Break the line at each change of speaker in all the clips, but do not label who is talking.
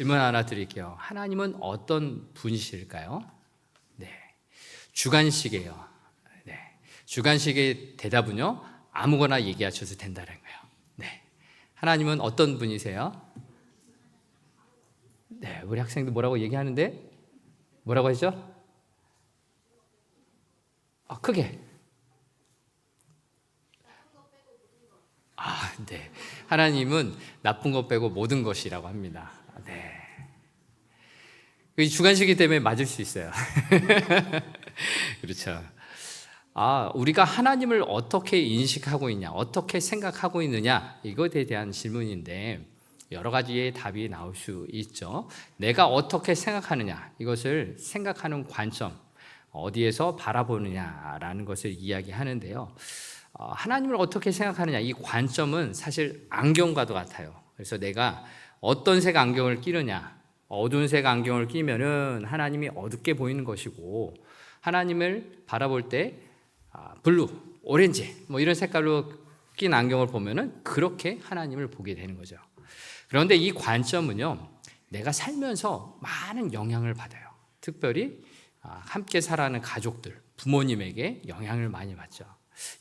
질문 하나 드릴게요. 하나님은 어떤 분이실까요? 네, 주관식이에요. 네, 주관식의 대답은요, 아무거나 얘기하셔도 된다는 거예요. 네, 하나님은 어떤 분이세요? 네, 우리 학생들 뭐라고 얘기하는데 뭐라고 하죠? 크게. 네. 하나님은 나쁜 것 빼고 모든 것이라고 합니다. 네. 주관식이기 때문에 맞을 수 있어요. 그렇죠. 우리가 하나님을 어떻게 인식하고 있냐, 어떻게 생각하고 있느냐, 이것에 대한 질문인데 여러 가지의 답이 나올 수 있죠. 내가 어떻게 생각하느냐, 이것을 생각하는 관점, 어디에서 바라보느냐라는 것을 이야기하는데요. 하나님을 어떻게 생각하느냐, 이 관점은 사실 안경과도 같아요. 그래서 내가 어떤 색 안경을 끼느냐, 어두운 색 안경을 끼면은 하나님이 어둡게 보이는 것이고, 하나님을 바라볼 때 블루, 오렌지 뭐 이런 색깔로 낀 안경을 보면은 그렇게 하나님을 보게 되는 거죠. 그런데 이 관점은요, 내가 살면서 많은 영향을 받아요. 특별히 함께 살아가는 가족들, 부모님에게 영향을 많이 받죠.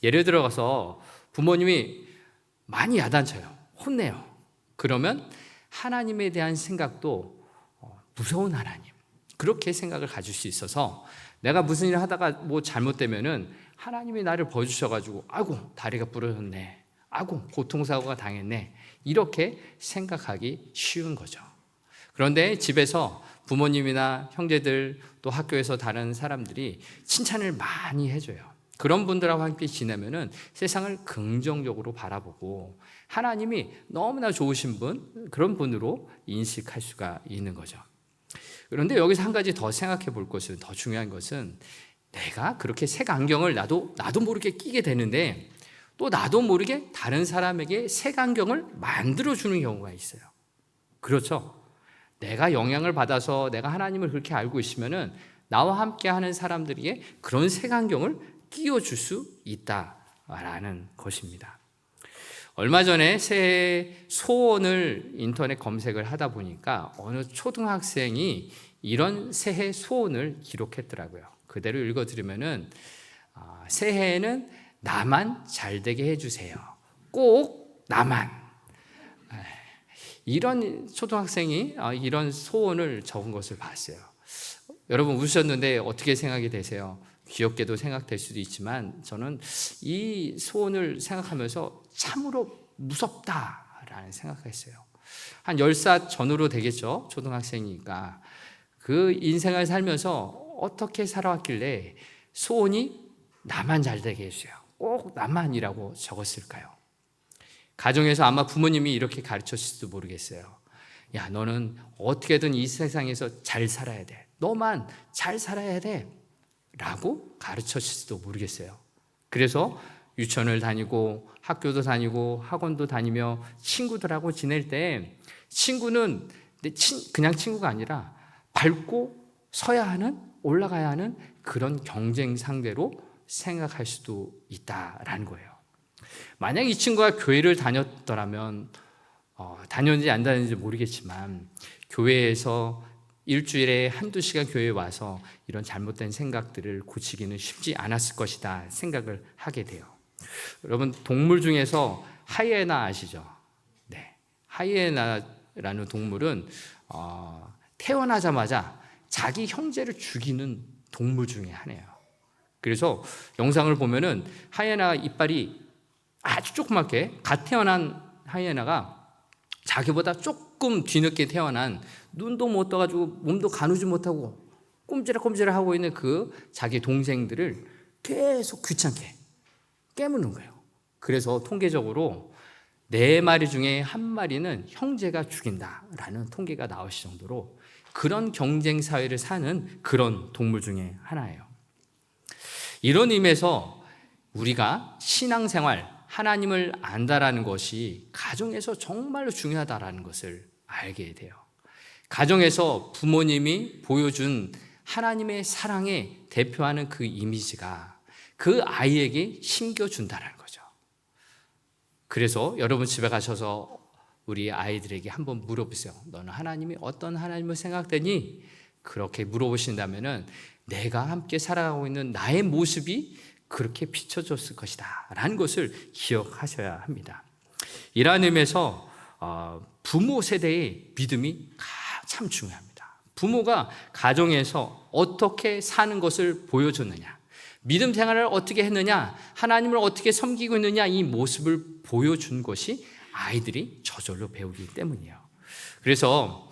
예를 들어서 부모님이 많이 야단쳐요, 혼내요. 그러면 하나님에 대한 생각도 무서운 하나님, 그렇게 생각을 가질 수 있어서 내가 무슨 일을 하다가 뭐 잘못되면은 하나님이 나를 벌주셔가지고 아이고 다리가 부러졌네, 아이고 교통사고가 당했네, 이렇게 생각하기 쉬운 거죠. 그런데 집에서 부모님이나 형제들, 또 학교에서 다른 사람들이 칭찬을 많이 해줘요. 그런 분들하고 함께 지내면은 세상을 긍정적으로 바라보고 하나님이 너무나 좋으신 분, 그런 분으로 인식할 수가 있는 거죠. 그런데 여기서 한 가지 더 생각해 볼 것은, 더 중요한 것은, 내가 그렇게 색 안경을 나도 모르게 끼게 되는데 또 나도 모르게 다른 사람에게 색 안경을 만들어주는 경우가 있어요. 그렇죠? 내가 영향을 받아서 내가 하나님을 그렇게 알고 있으면은 나와 함께 하는 사람들에게 그런 색 안경을 끼워줄 수 있다라는 것입니다. 얼마 전에 새해 소원을 인터넷 검색을 하다 보니까 어느 초등학생이 이런 새해 소원을 기록했더라고요. 그대로 읽어드리면은, 새해에는 나만 잘되게 해주세요. 꼭 나만. 이런 초등학생이 이런 소원을 적은 것을 봤어요. 여러분 웃으셨는데 어떻게 생각이 되세요? 귀엽게도 생각될 수도 있지만 저는 이 소원을 생각하면서 참으로 무섭다라는 생각을 했어요. 한 10살 전후로 되겠죠. 초등학생이니까. 그 인생을 살면서 어떻게 살아왔길래 소원이 나만 잘되게 해주세요, 꼭 나만이라고 적었을까요? 가정에서 아마 부모님이 이렇게 가르쳤을지도 모르겠어요. 야, 너는 어떻게든 이 세상에서 잘 살아야 돼, 너만 잘 살아야 돼 라고 가르쳤을지도 모르겠어요. 그래서 유치원을 다니고 학교도 다니고 학원도 다니며 친구들하고 지낼 때 친구는 그냥 친구가 아니라 밟고 서야 하는, 올라가야 하는 그런 경쟁 상대로 생각할 수도 있다라는 거예요. 만약 이 친구가 교회를 다녔더라면, 다녔는지 안 다녔는지 모르겠지만 교회에서 일주일에 한두 시간 교회에 와서 이런 잘못된 생각들을 고치기는 쉽지 않았을 것이다 생각을 하게 돼요. 여러분, 동물 중에서 하이에나 아시죠? 네, 하이에나라는 동물은 태어나자마자 자기 형제를 죽이는 동물 중에 하나예요. 그래서 영상을 보면은 하이에나 이빨이 아주 조그맣게, 갓 태어난 하이에나가 자기보다 조금 뒤늦게 태어난, 눈도 못 떠가지고 몸도 가누지 못하고 꼼지락꼼지락 하고 있는 그 자기 동생들을 계속 귀찮게 깨무는 거예요. 그래서 통계적으로 4마리 중에 1마리는 형제가 죽인다라는 통계가 나오실 정도로 그런 경쟁 사회를 사는 그런 동물 중에 하나예요. 이런 의미에서 우리가 신앙생활, 하나님을 안다라는 것이 가정에서 정말로 중요하다라는 것을 알게 돼요. 가정에서 부모님이 보여준 하나님의 사랑에 대표하는 그 이미지가 그 아이에게 심겨준다는 거죠. 그래서 여러분 집에 가셔서 우리 아이들에게 한번 물어보세요. 너는 하나님이 어떤 하나님을 생각되니? 그렇게 물어보신다면은 내가 함께 살아가고 있는 나의 모습이 그렇게 비춰졌을 것이다 라는 것을 기억하셔야 합니다. 이러한 의미에서 부모 세대의 믿음이 참 중요합니다. 부모가 가정에서 어떻게 사는 것을 보여줬느냐, 믿음 생활을 어떻게 했느냐, 하나님을 어떻게 섬기고 있느냐, 이 모습을 보여준 것이 아이들이 저절로 배우기 때문이에요. 그래서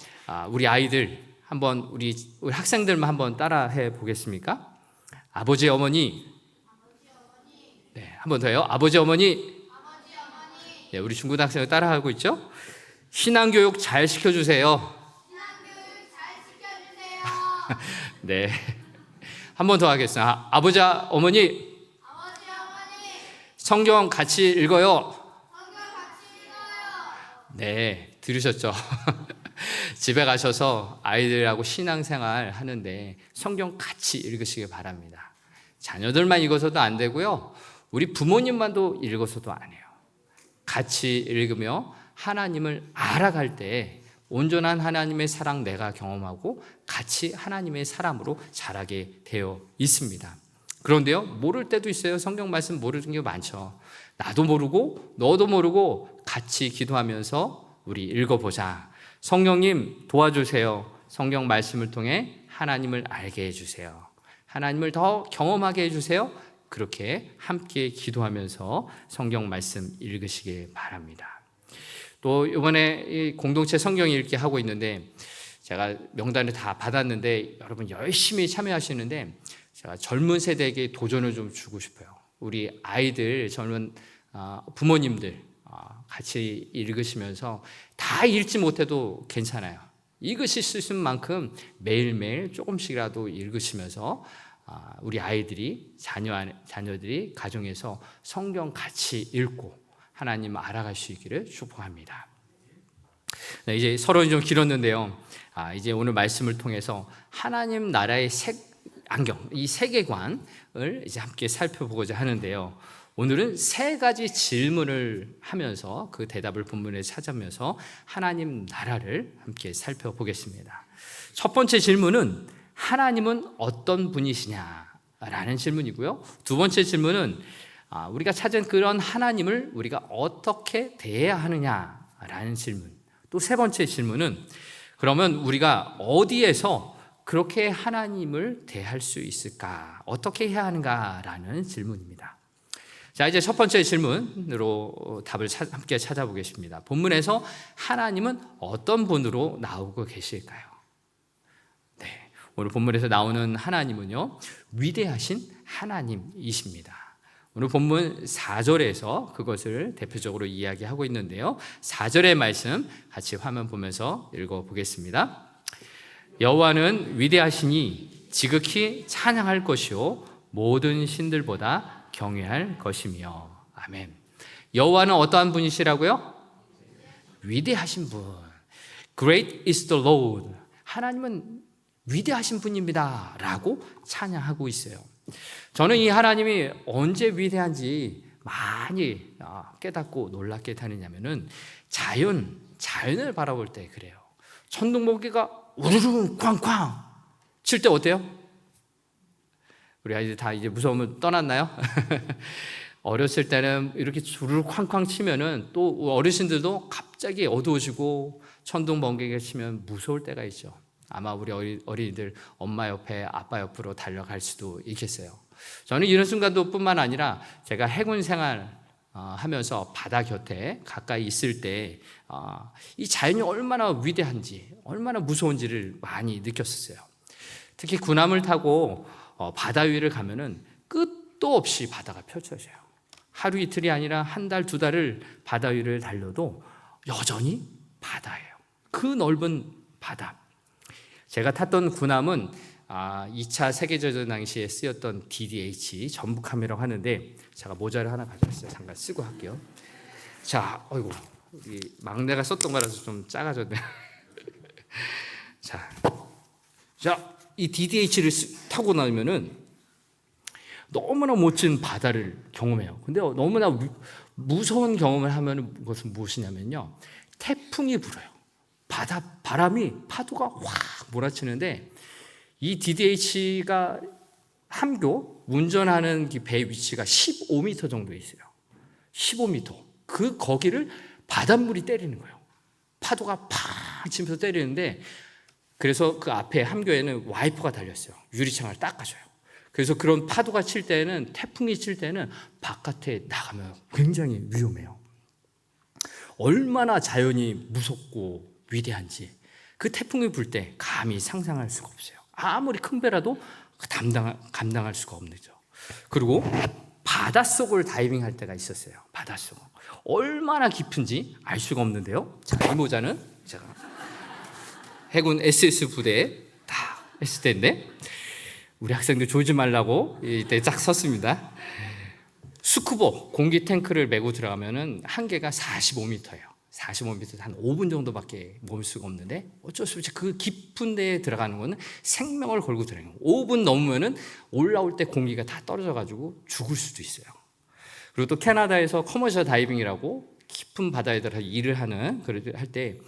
우리 아이들 한번 우리 학생들만 한번 따라해 보겠습니까? 아버지 어머니, 네, 한번 더요. 아버지 어머니. 네, 우리 중고등학생 따라하고 있죠? 신앙교육 잘 시켜주세요. 네, 한 번 더 하겠습니다. 아버지 어머니, 성경 같이 읽어요. 네, 들으셨죠? 집에 가셔서 아이들하고 신앙생활 하는데 성경 같이 읽으시기 바랍니다. 자녀들만 읽어서도 안 되고요, 우리 부모님만도 읽어서도 안 해요. 같이 읽으며 하나님을 알아갈 때 온전한 하나님의 사랑 내가 경험하고 같이 하나님의 사람으로 자라게 되어 있습니다. 그런데요, 모를 때도 있어요. 성경 말씀 모르는 게 많죠. 나도 모르고 너도 모르고 같이 기도하면서 우리 읽어보자. 성령님 도와주세요. 성경 말씀을 통해 하나님을 알게 해주세요. 하나님을 더 경험하게 해주세요. 그렇게 함께 기도하면서 성경 말씀 읽으시길 바랍니다. 또 이번에 이 공동체 성경 읽기 하고 있는데 제가 명단을 다 받았는데 여러분 열심히 참여하시는데 제가 젊은 세대에게 도전을 좀 주고 싶어요. 우리 아이들, 젊은 부모님들 같이 읽으시면서 다 읽지 못해도 괜찮아요. 읽으실 수 있는 만큼 매일매일 조금씩이라도 읽으시면서 우리 아이들이, 자녀들이 가정에서 성경 같이 읽고 하나님 알아갈 수 있기를 축복합니다. 네, 이제 서론이 좀 길었는데요. 이제 오늘 말씀을 통해서 하나님 나라의 안경, 이 세계관을 이제 함께 살펴보고자 하는데요. 오늘은 세 가지 질문을 하면서 그 대답을 본문에 찾으면서 하나님 나라를 함께 살펴보겠습니다. 첫 번째 질문은 하나님은 어떤 분이시냐라는 질문이고요. 두 번째 질문은 우리가 찾은 그런 하나님을 우리가 어떻게 대해야 하느냐라는 질문. 또 세 번째 질문은 그러면 우리가 어디에서 그렇게 하나님을 대할 수 있을까? 어떻게 해야 하는가라는 질문입니다. 자, 이제 첫 번째 질문으로 답을 함께 찾아보겠습니다. 본문에서 하나님은 어떤 분으로 나오고 계실까요? 네, 오늘 본문에서 나오는 하나님은요, 위대하신 하나님이십니다. 오늘 본문 4절에서 그것을 대표적으로 이야기하고 있는데요. 4절의 말씀 같이 화면 보면서 읽어보겠습니다. 여호와는 위대하시니 지극히 찬양할 것이요 모든 신들보다 경외할 것이며. 아멘. 여호와는 어떠한 분이시라고요? 위대하신 분. Great is the Lord. 하나님은 위대하신 분입니다 라고 찬양하고 있어요. 저는 이 하나님이 언제 위대한지 많이 깨닫고 놀랍게 되느냐면은 자연을 바라볼 때 그래요. 천둥번개가 우르르 쾅쾅 칠 때 어때요? 우리 아이들 다 이제 무서우면 떠났나요? 어렸을 때는 이렇게 우르르 쾅쾅 치면은 또 어르신들도 갑자기 어두워지고 천둥번개가 치면 무서울 때가 있죠. 아마 우리 어린이들 엄마 옆에 아빠 옆으로 달려갈 수도 있겠어요. 저는 이런 순간도 뿐만 아니라 제가 해군 생활 하면서 바다 곁에 가까이 있을 때 이 자연이 얼마나 위대한지, 얼마나 무서운지를 많이 느꼈었어요. 특히 군함을 타고 바다 위를 가면은 끝도 없이 바다가 펼쳐져요. 하루 이틀이 아니라 한 달, 두 달을 바다 위를 달려도 여전히 바다예요. 그 넓은 바다. 제가 탔던 군함은 2차 세계대전 당시에 쓰였던 DDH 전북함이라고 하는데 제가 모자를 하나 가져왔어요. 잠깐 쓰고 할게요. 자, 어이구, 우리 막내가 썼던 거라서 좀 작아졌네요. 자, 이 DDH를 타고 나면은 너무나 멋진 바다를 경험해요. 근데 너무나 무서운 경험을 하면 그것은 무엇이냐면요, 태풍이 불어요. 바람이 파도가 확 몰아치는데 이 DDH가 함교 운전하는 배 위치가 15m 정도 있어요. 15m. 거기를 바닷물이 때리는 거예요. 파도가 팍 치면서 때리는데, 그래서 그 앞에 함교에는 와이퍼가 달렸어요. 유리창을 닦아줘요. 그래서 그런 파도가 칠 때는, 태풍이 칠 때는 바깥에 나가면 굉장히 위험해요. 얼마나 자연이 무섭고 위대한지 그 태풍이 불 때 감히 상상할 수가 없어요. 아무리 큰 배라도 감당할 수가 없는 거죠. 그리고 바닷속을 다이빙할 때가 있었어요. 바닷속 얼마나 깊은지 알 수가 없는데요. 자, 이 모자는 제가 해군 SS 부대에 다 했을 때인데, 우리 학생들 졸지 말라고 이때 딱 섰습니다. 스쿠버 공기 탱크를 메고 들어가면은 한계가 45m예요. 45m 한 5분 정도밖에 머물 수가 없는데, 어쩔 수 없이 그 깊은 데에 들어가는 거는 생명을 걸고 들어가는 거예요. 5분 넘으면은 올라올 때 공기가 다 떨어져 가지고 죽을 수도 있어요. 그리고 또 캐나다에서 커머셜 다이빙이라고 깊은 바다에 들어서 일을 하는 그럴 할 때,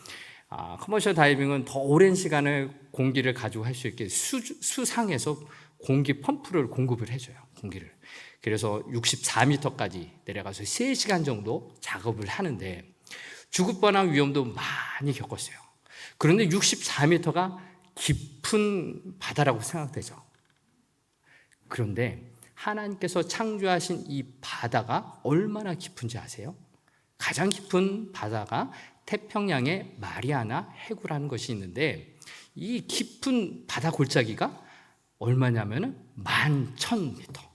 커머셜 다이빙은 더 오랜 시간을 공기를 가지고 할 수 있게 수상에서 공기 펌프를 공급을 해줘요. 공기를. 그래서 64m까지 내려가서 3시간 정도 작업을 하는데 죽을 뻔한 위험도 많이 겪었어요. 그런데 64m가 깊은 바다라고 생각되죠. 그런데 하나님께서 창조하신 이 바다가 얼마나 깊은지 아세요? 가장 깊은 바다가 태평양의 마리아나 해구라는 것이 있는데, 이 깊은 바다 골짜기가 얼마냐면 11,000m.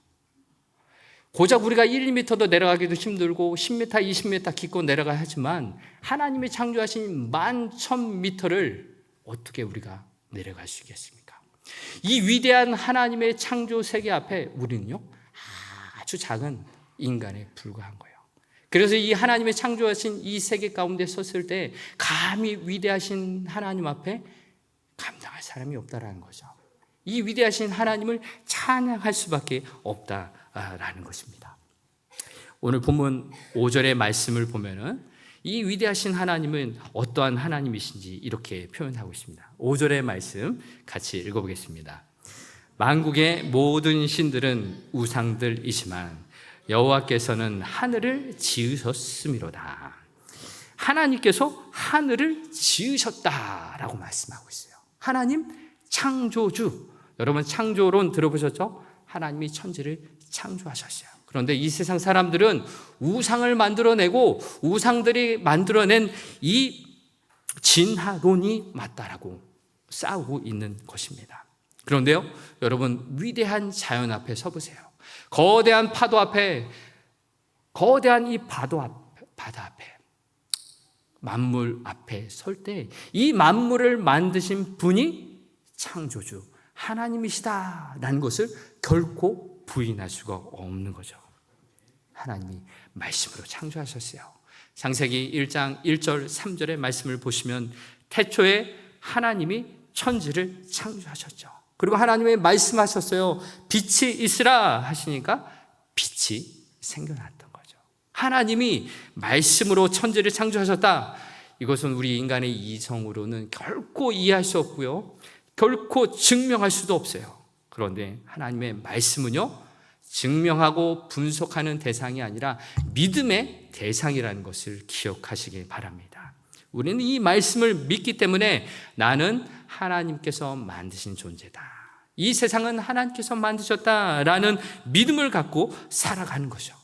고작 우리가 1, 2m도 내려가기도 힘들고 10m, 20m 깊고 내려가야 하지만 하나님이 창조하신 11,000m를 어떻게 우리가 내려갈 수 있겠습니까? 이 위대한 하나님의 창조 세계 앞에 우리는요, 아주 작은 인간에 불과한 거예요. 그래서 이 하나님의 창조하신 이 세계 가운데 섰을 때 감히 위대하신 하나님 앞에 감당할 사람이 없다라는 거죠. 이 위대하신 하나님을 찬양할 수밖에 없다라는 것입니다. 오늘 본문 5절의 말씀을 보면은 이 위대하신 하나님은 어떠한 하나님이신지 이렇게 표현하고 있습니다. 5절의 말씀 같이 읽어보겠습니다. 만국의 모든 신들은 우상들이지만 여호와께서는 하늘을 지으셨음이로다. 하나님께서 하늘을 지으셨다라고 말씀하고 있어요. 하나님 창조주. 여러분 창조론 들어보셨죠? 하나님이 천지를 창조하셨어요. 그런데 이 세상 사람들은 우상을 만들어내고 우상들이 만들어낸 이 진화론이 맞다라고 싸우고 있는 것입니다. 그런데요, 여러분 위대한 자연 앞에 서보세요. 거대한 파도 앞에, 거대한 이 바다 앞에, 만물 앞에 설 때 이 만물을 만드신 분이 창조주 하나님이시다라는 것을 결코 부인할 수가 없는 거죠. 하나님이 말씀으로 창조하셨어요. 창세기 1장 1절 3절의 말씀을 보시면 태초에 하나님이 천지를 창조하셨죠. 그리고 하나님이 말씀하셨어요. 빛이 있으라 하시니까 빛이 생겨났던 거죠. 하나님이 말씀으로 천지를 창조하셨다. 이것은 우리 인간의 이성으로는 결코 이해할 수 없고요, 결코 증명할 수도 없어요. 그런데 하나님의 말씀은요, 증명하고 분석하는 대상이 아니라 믿음의 대상이라는 것을 기억하시기 바랍니다. 우리는 이 말씀을 믿기 때문에 나는 하나님께서 만드신 존재다, 이 세상은 하나님께서 만드셨다라는 믿음을 갖고 살아가는 거죠.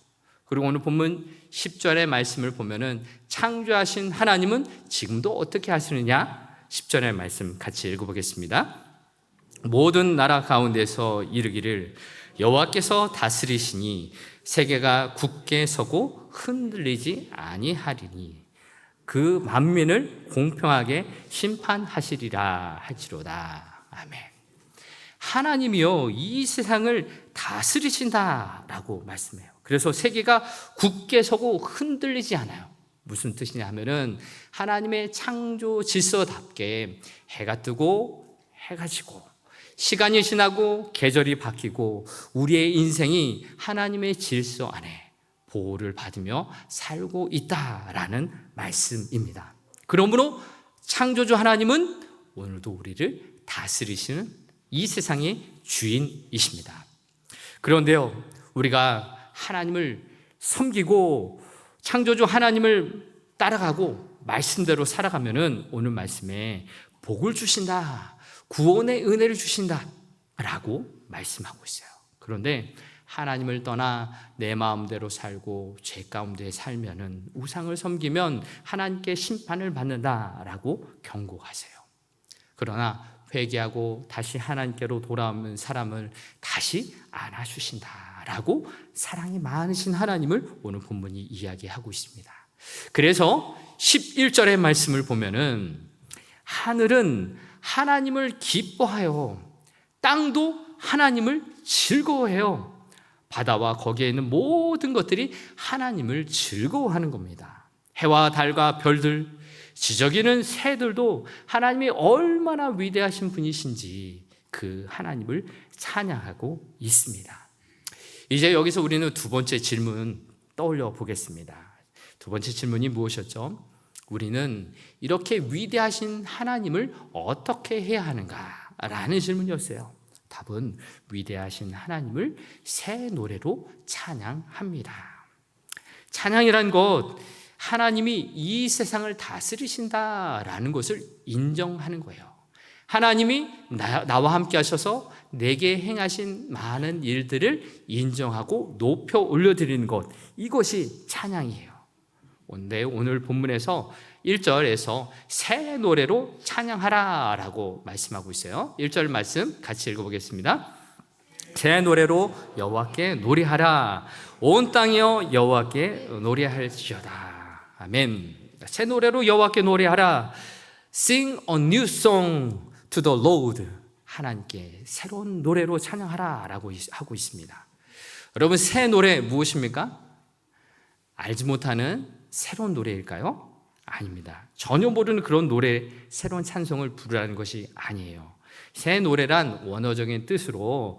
그리고 오늘 본문 10절의 말씀을 보면은 창조하신 하나님은 지금도 어떻게 하시느냐? 10절의 말씀 같이 읽어보겠습니다. 모든 나라 가운데서 이르기를 여호와께서 다스리시니 세계가 굳게 서고 흔들리지 아니하리니 그 만민을 공평하게 심판하시리라 할지로다. 아멘. 하나님이요, 이 세상을 다스리신다라고 말씀해요. 그래서 세계가 굳게 서고 흔들리지 않아요. 무슨 뜻이냐 하면은 하나님의 창조 질서답게 해가 뜨고 해가 지고 시간이 지나고 계절이 바뀌고 우리의 인생이 하나님의 질서 안에 보호를 받으며 살고 있다라는 말씀입니다. 그러므로 창조주 하나님은 오늘도 우리를 다스리시는 이 세상의 주인이십니다. 그런데요, 우리가 하나님을 섬기고 창조주 하나님을 따라가고 말씀대로 살아가면은 오늘 말씀에 복을 주신다, 구원의 은혜를 주신다 라고 말씀하고 있어요. 그런데 하나님을 떠나 내 마음대로 살고 죄 가운데 살면은, 우상을 섬기면 하나님께 심판을 받는다라고 경고하세요. 그러나 회개하고 다시 하나님께로 돌아오는 사람을 다시 안아주신다라고 사랑이 많으신 하나님을 오늘 본문이 이야기하고 있습니다. 그래서 11절의 말씀을 보면은 하늘은 하나님을 기뻐하여 땅도 하나님을 즐거워해요. 바다와 거기에 있는 모든 것들이 하나님을 즐거워하는 겁니다. 해와 달과 별들, 지저귀는 새들도 하나님이 얼마나 위대하신 분이신지 그 하나님을 찬양하고 있습니다. 이제 여기서 우리는 두 번째 질문 떠올려 보겠습니다. 두 번째 질문이 무엇이었죠? 우리는 이렇게 위대하신 하나님을 어떻게 해야 하는가? 라는 질문이었어요. 답은 위대하신 하나님을 새 노래로 찬양합니다. 찬양이란 것, 하나님이 이 세상을 다스리신다라는 것을 인정하는 거예요. 하나님이 나와 함께 하셔서 내게 행하신 많은 일들을 인정하고 높여 올려드리는 것, 이것이 찬양이에요. 오늘 본문에서 1절에서 새 노래로 찬양하라 라고 말씀하고 있어요. 1절 말씀 같이 읽어보겠습니다. 새 노래로 여호와께 노래하라. 온 땅이여 여호와께 노래할지어다. 아멘. 새 노래로 여호와께 노래하라. Sing a new song to the Lord. 하나님께 새로운 노래로 찬양하라 라고 하고 있습니다. 여러분, 새 노래 무엇입니까? 알지 못하는 새로운 노래일까요? 아닙니다. 전혀 모르는 그런 노래, 새로운 찬송을 부르라는 것이 아니에요. 새 노래란 원어적인 뜻으로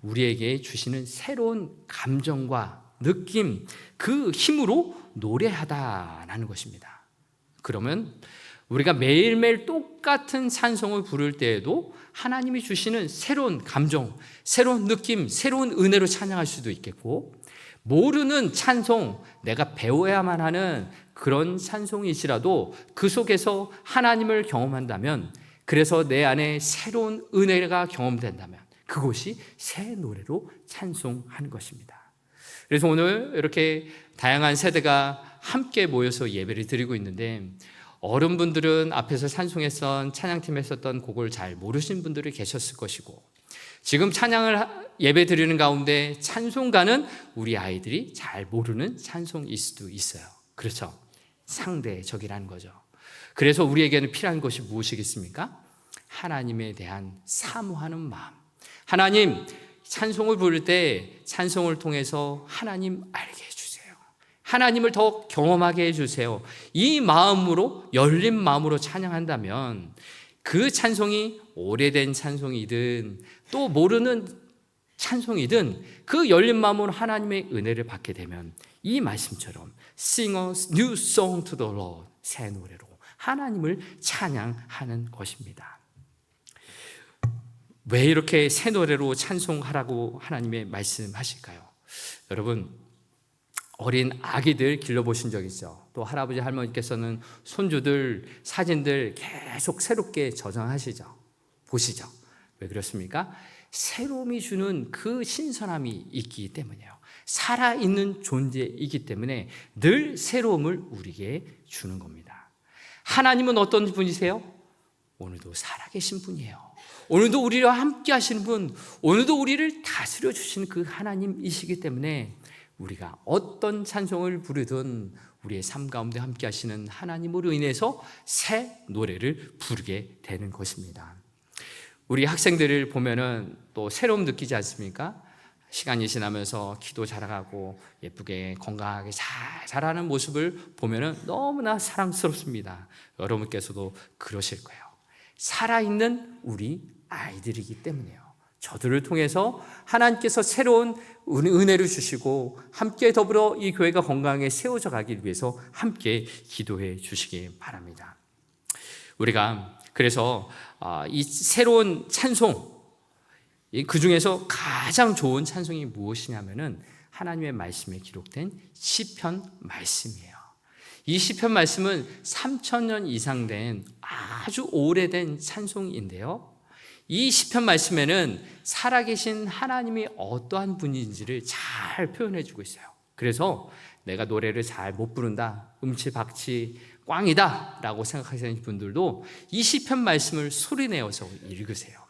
우리에게 주시는 새로운 감정과 느낌, 그 힘으로 노래하다라는 것입니다. 그러면 우리가 매일매일 똑같은 찬송을 부를 때에도 하나님이 주시는 새로운 감정, 새로운 느낌, 새로운 은혜로 찬양할 수도 있겠고, 모르는 찬송, 내가 배워야만 하는 그런 찬송이시라도 그 속에서 하나님을 경험한다면, 그래서 내 안에 새로운 은혜가 경험된다면 그것이 새 노래로 찬송하는 것입니다. 그래서 오늘 이렇게 다양한 세대가 함께 모여서 예배를 드리고 있는데, 어른분들은 앞에서 찬송했던 찬양팀에 썼던 곡을 잘 모르신 분들이 계셨을 것이고, 지금 찬양을 예배 드리는 가운데 찬송가는 우리 아이들이 잘 모르는 찬송일 수도 있어요. 그렇죠? 상대적이라는 거죠. 그래서 우리에게는 필요한 것이 무엇이겠습니까? 하나님에 대한 사모하는 마음. 하나님, 찬송을 부를 때 찬송을 통해서 하나님 알게 해주세요. 하나님을 더 경험하게 해주세요. 이 마음으로, 열린 마음으로 찬양한다면 그 찬송이 오래된 찬송이든 또 모르는 찬송이든 그 열린 마음으로 하나님의 은혜를 받게 되면 이 말씀처럼 Sing a new song to the Lord, 새 노래로 하나님을 찬양하는 것입니다. 왜 이렇게 새 노래로 찬송하라고 하나님의 말씀하실까요? 여러분, 어린 아기들 길러보신 적 있죠? 또 할아버지 할머니께서는 손주들 사진들 계속 새롭게 저장하시죠? 보시죠? 왜 그렇습니까? 새로움이 주는 그 신선함이 있기 때문이에요. 살아있는 존재이기 때문에 늘 새로움을 우리에게 주는 겁니다. 하나님은 어떤 분이세요? 오늘도 살아계신 분이에요. 오늘도 우리와 함께 하시는 분, 오늘도 우리를 다스려 주시는 그 하나님이시기 때문에 우리가 어떤 찬송을 부르든 우리의 삶 가운데 함께 하시는 하나님으로 인해서 새 노래를 부르게 되는 것입니다. 우리 학생들을 보면은 또 새로움 느끼지 않습니까? 시간이 지나면서 키도 자라가고 예쁘게 건강하게 잘 자라는 모습을 보면은 너무나 사랑스럽습니다. 여러분께서도 그러실 거예요. 살아있는 우리 아이들이기 때문에요. 저들을 통해서 하나님께서 새로운 은혜를 주시고 함께 더불어 이 교회가 건강하게 세워져 가기 위해서 함께 기도해 주시기 바랍니다. 우리가 그래서 이 새로운 찬송, 그 중에서 가장 좋은 찬송이 무엇이냐면은 하나님의 말씀에 기록된 시편 말씀이에요. 이 시편 말씀은 3,000년 이상 된 아주 오래된 찬송인데요. 이 시편 말씀에는 살아계신 하나님이 어떠한 분인지를 잘 표현해 주고 있어요. 그래서 내가 노래를 잘 못 부른다, 음치박치 꽝이다 라고 생각하시는 분들도 이 시편 말씀을 소리내어서 읽으세요.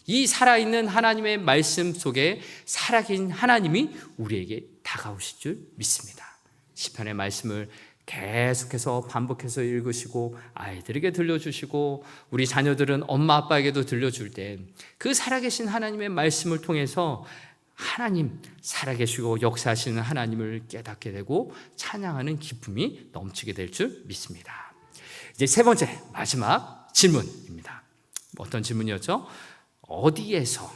이 살아있는 하나님의 말씀 속에 살아계신 하나님이 우리에게 다가오실 줄 믿습니다. 시편의 말씀을 계속해서 반복해서 읽으시고 아이들에게 들려주시고 우리 자녀들은 엄마 아빠에게도 들려줄 때 그 살아계신 하나님의 말씀을 통해서 하나님, 살아계시고 역사하시는 하나님을 깨닫게 되고 찬양하는 기쁨이 넘치게 될 줄 믿습니다. 이제 세 번째, 마지막 질문입니다. 어떤 질문이었죠? 어디에서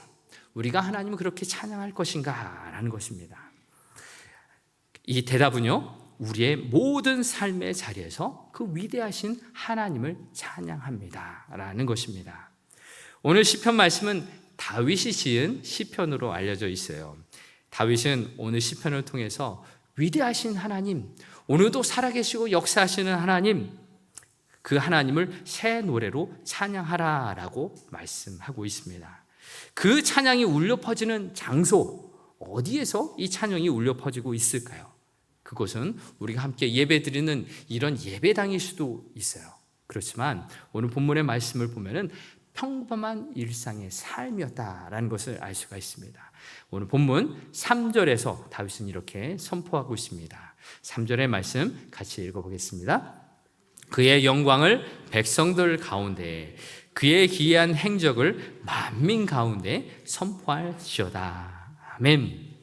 우리가 하나님을 그렇게 찬양할 것인가? 라는 것입니다. 이 대답은요, 우리의 모든 삶의 자리에서 그 위대하신 하나님을 찬양합니다 라는 것입니다. 오늘 시편 말씀은 다윗이 지은 시편으로 알려져 있어요. 다윗은 오늘 시편을 통해서 위대하신 하나님, 오늘도 살아계시고 역사하시는 하나님, 그 하나님을 새 노래로 찬양하라라고 말씀하고 있습니다. 그 찬양이 울려 퍼지는 장소, 어디에서 이 찬양이 울려 퍼지고 있을까요? 그곳은 우리가 함께 예배드리는 이런 예배당일 수도 있어요. 그렇지만 오늘 본문의 말씀을 보면은 평범한 일상의 삶이었다라는 것을 알 수가 있습니다. 오늘 본문 3절에서 다윗은 이렇게 선포하고 있습니다. 3절의 말씀 같이 읽어보겠습니다. 그의 영광을 백성들 가운데, 그의 기이한 행적을 만민 가운데 선포할지어다. 아멘.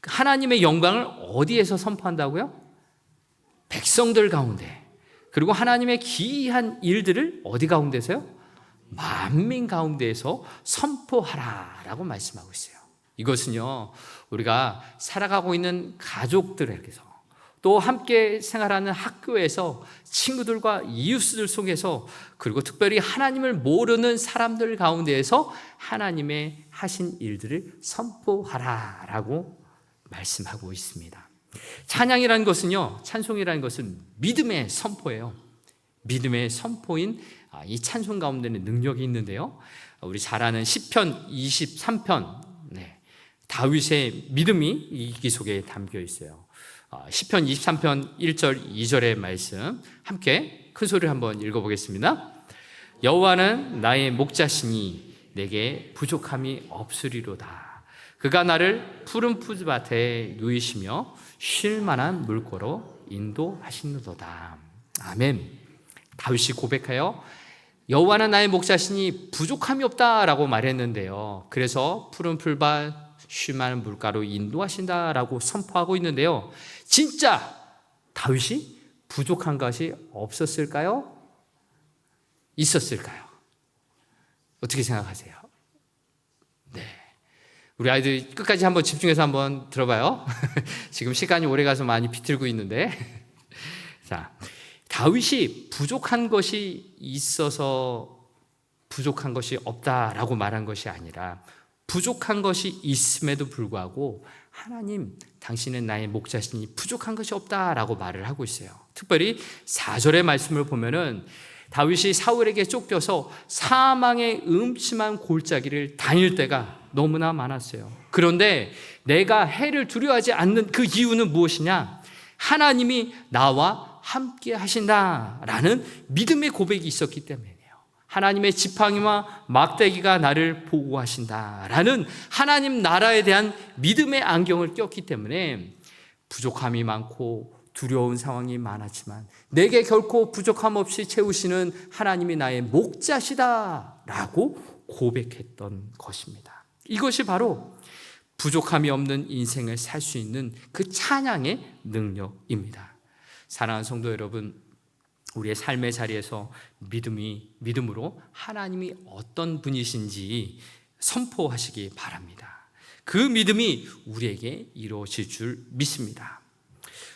하나님의 영광을 어디에서 선포한다고요? 백성들 가운데. 그리고 하나님의 기이한 일들을 어디 가운데서요? 만민 가운데에서 선포하라라고 말씀하고 있어요. 이것은요, 우리가 살아가고 있는 가족들에게서, 또 함께 생활하는 학교에서, 친구들과 이웃들 속에서, 그리고 특별히 하나님을 모르는 사람들 가운데에서 하나님의 하신 일들을 선포하라라고 말씀하고 있습니다. 찬양이라는 것은요, 찬송이라는 것은 믿음의 선포예요. 믿음의 선포인 이 찬송 가운데는 능력이 있는데요, 우리 잘 아는 시편 23편, 다윗의 믿음이 이 속에 담겨 있어요. 시편 23편 1절 2절의 말씀 함께 큰 소리를 한번 읽어보겠습니다. 여호와는 나의 목자시니 내게 부족함이 없으리로다. 그가 나를 푸른 푸드밭에 누이시며 쉴 만한 물고로 인도하시는도다. 아멘. 다윗이 고백하여 여호와는 나의 목자시니 부족함이 없다라고 말했는데요, 그래서 푸른 풀밭 쉴 만한 물가로 인도하신다라고 선포하고 있는데요, 진짜 다윗이 부족한 것이 없었을까요? 있었을까요? 어떻게 생각하세요? 네, 우리 아이들 끝까지 한번 집중해서 한번 들어봐요. 지금 시간이 오래가서 많이 비틀고 있는데, 자, 다윗이 부족한 것이 있어서 부족한 것이 없다라고 말한 것이 아니라 부족한 것이 있음에도 불구하고 하나님, 당신은 나의 목자시니 부족한 것이 없다라고 말을 하고 있어요. 특별히 4절의 말씀을 보면은 다윗이 사울에게 쫓겨서 사망의 음침한 골짜기를 다닐 때가 너무나 많았어요. 그런데 내가 해를 두려워하지 않는 그 이유는 무엇이냐? 하나님이 나와 함께 하신다라는 믿음의 고백이 있었기 때문이에요. 하나님의 지팡이와 막대기가 나를 보호하신다라는 하나님 나라에 대한 믿음의 안경을 꼈기 때문에 부족함이 많고 두려운 상황이 많았지만 내게 결코 부족함 없이 채우시는 하나님이 나의 목자시다라고 고백했던 것입니다. 이것이 바로 부족함이 없는 인생을 살 수 있는 그 찬양의 능력입니다. 사랑하는 성도 여러분, 우리의 삶의 자리에서 믿음으로 하나님이 어떤 분이신지 선포하시기 바랍니다. 그 믿음이 우리에게 이루어질 줄 믿습니다.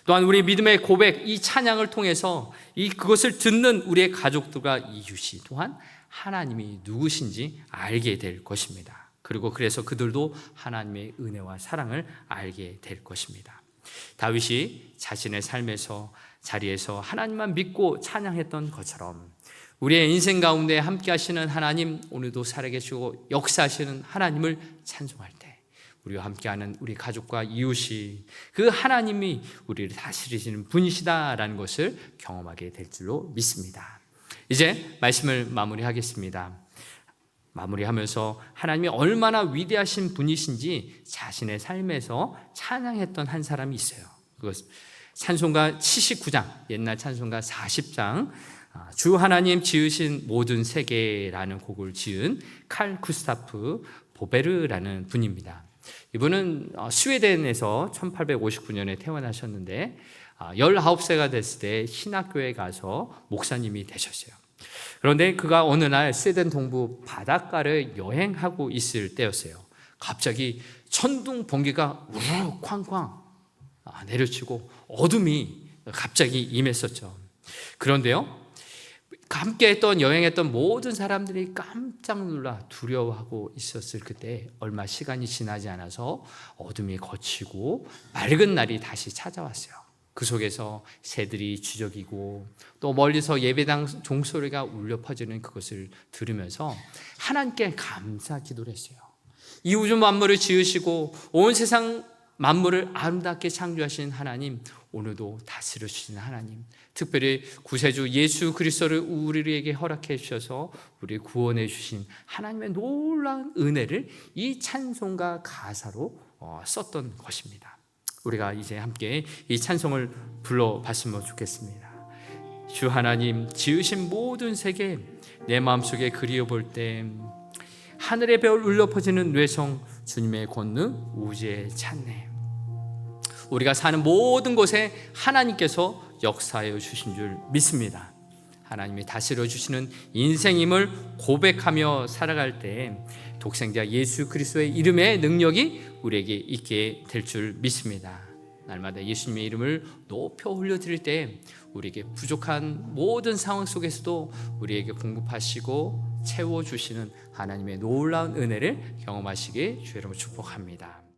또한 우리 믿음의 고백, 이 찬양을 통해서 그것을 듣는 우리의 가족들과 이웃이 또한 하나님이 누구신지 알게 될 것입니다. 그리고 그래서 그들도 하나님의 은혜와 사랑을 알게 될 것입니다. 다윗이 자신의 삶에서 자리에서 하나님만 믿고 찬양했던 것처럼 우리의 인생 가운데 함께 하시는 하나님, 오늘도 살아계시고 역사하시는 하나님을 찬송할 때 우리와 함께하는 우리 가족과 이웃이 그 하나님이 우리를 다스리시는 분이시다라는 것을 경험하게 될 줄로 믿습니다. 이제 말씀을 마무리하겠습니다. 마무리하면서 하나님이 얼마나 위대하신 분이신지 자신의 삶에서 찬양했던 한 사람이 있어요. 그것 찬송가 79장, 옛날 찬송가 40장, 주 하나님 지으신 모든 세계라는 곡을 지은 칼 구스타프 보베르라는 분입니다. 이분은 스웨덴에서 1859년에 태어나셨는데 19세가 됐을 때 신학교에 가서 목사님이 되셨어요. 그런데 그가 어느 날 스웨덴 동부 바닷가를 여행하고 있을 때였어요. 갑자기 천둥 번개가 우르르 쾅쾅 내려치고 어둠이 갑자기 임했었죠. 그런데요, 함께했던 여행했던 모든 사람들이 깜짝 놀라 두려워하고 있었을 그때 얼마 시간이 지나지 않아서 어둠이 걷히고 맑은 날이 다시 찾아왔어요. 그 속에서 새들이 쥐저기고 또 멀리서 예배당 종소리가 울려 퍼지는 그것을 들으면서 하나님께 감사 기도를 했어요. 이 우주 만물을 지으시고 온 세상 만물을 아름답게 창조하신 하나님, 오늘도 다스려 주시는 하나님, 특별히 구세주 예수 그리스도를 우리에게 허락해 주셔서 우리 구원해 주신 하나님의 놀라운 은혜를 이 찬송가 가사로 썼던 것입니다. 우리가 이제 함께 이 찬송을 불러봤으면 좋겠습니다. 주 하나님 지으신 모든 세계 내 마음속에 그리워볼 때 하늘의 별 울려 퍼지는 뇌성 주님의 권능 우주에 찬네. 우리가 사는 모든 곳에 하나님께서 역사하여 주신 줄 믿습니다. 하나님이 다스려 주시는 인생임을 고백하며 살아갈 때 독생자 예수 그리스도의 이름의 능력이 우리에게 있게 될 줄 믿습니다. 날마다 예수님의 이름을 높여 올려드릴 때 우리에게 부족한 모든 상황 속에서도 우리에게 공급하시고 채워주시는 하나님의 놀라운 은혜를 경험하시길 주의 이름으로 축복합니다.